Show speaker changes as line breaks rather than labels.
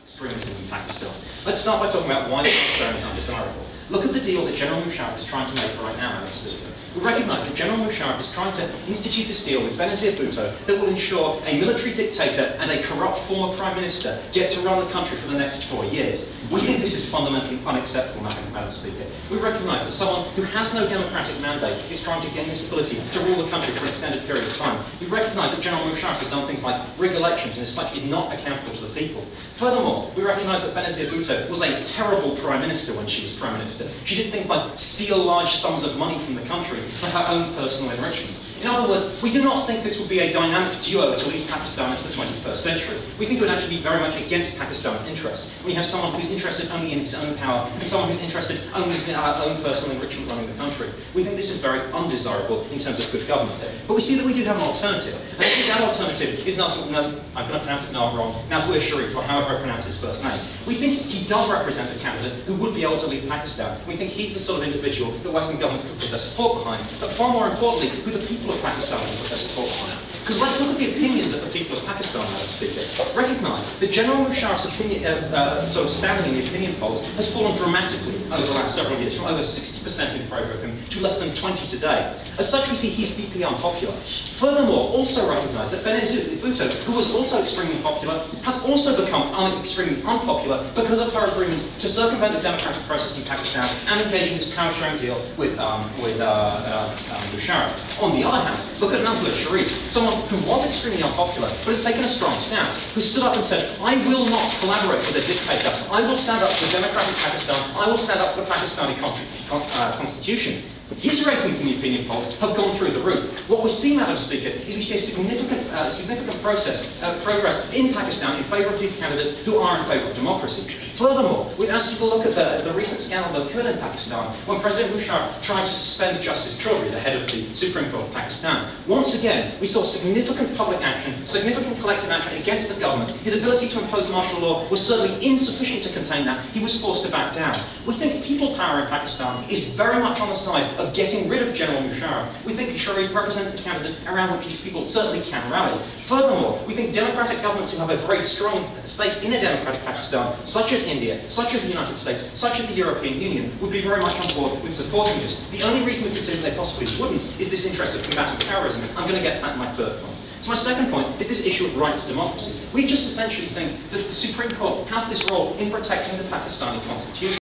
extremism in Pakistan. Let's start by talking about why Pakistan is undesirable. Look at the deal that General Musharraf is trying to make right now, Madam Speaker. We recognise that General Musharraf is trying to institute this deal with Benazir Bhutto that will ensure a military dictator and a corrupt former Prime Minister get to run the country for the next 4 years. We think this is fundamentally unacceptable, Madam Speaker. We recognise that someone who has no democratic mandate is trying to gain this ability to rule the country for an extended period of time. We recognise that General Musharraf has done things like rig elections and as such is not accountable to the people. Furthermore, we recognise that Benazir Bhutto was a terrible Prime Minister when she was Prime Minister. She did things like steal large sums of money from the country for her own personal enrichment. In other words, we do not think this would be a dynamic duo to lead Pakistan into the 21st century. We think it would actually be very much against Pakistan's interests. We have someone who's interested only in his own power and someone who's interested only in our own personal enrichment running the country. We think this is very undesirable in terms of good governance. But we see that we do have an alternative. And I think that alternative is I'm going to pronounce it now wrong, Nazir Sharif, or however I pronounce his first name. We think he does represent a candidate who would be able to lead Pakistan. We think he's the sort of individual that Western governments could put their support behind, but far more importantly, who the people of Pakistan will put their support behind. Because let's look at the opinions of the people of Pakistan, Madam Speaker. Recognise that General Musharraf's sort of standing in the opinion polls has fallen dramatically over the last several years, from over 60% in favour of him to less than 20 today. As such, we see he's deeply unpopular. Furthermore, also recognise that Benazir Bhutto, who was also extremely popular, has also become extremely unpopular because of her agreement to circumvent the democratic process in Pakistan and engage in this power-sharing deal with Musharraf. On the other hand, look at Nazir Sharif, someone who was extremely unpopular, but has taken a strong stance, who stood up and said, I will not collaborate with a dictator. I will stand up for democratic Pakistan. I will stand up for the Pakistani constitution. His ratings in the opinion polls have gone through the roof. What we see, Madam Speaker, is we see a significant progress in Pakistan in favour of these candidates who are in favour of democracy. Furthermore, we'd ask you to look at the recent scandal that occurred in Pakistan when President Musharraf tried to suspend Justice Chaudhry, the head of the Supreme Court of Pakistan. Once again, we saw significant public action, significant collective action against the government. His ability to impose martial law was certainly insufficient to contain that. He was forced to back down. We think people power in Pakistan is very much on the side of getting rid of General Musharraf. We think Sharif represents a candidate around which these people certainly can rally. Furthermore, we think democratic governments who have a very strong stake in a democratic Pakistan, such as India, such as the United States, such as the European Union, would be very much on board with supporting this. The only reason we consider they possibly wouldn't is this interest of combating terrorism. I'm going to get to that in my third point. So my second point is this issue of right to democracy. We just essentially think that the Supreme Court has this role in protecting the Pakistani constitution.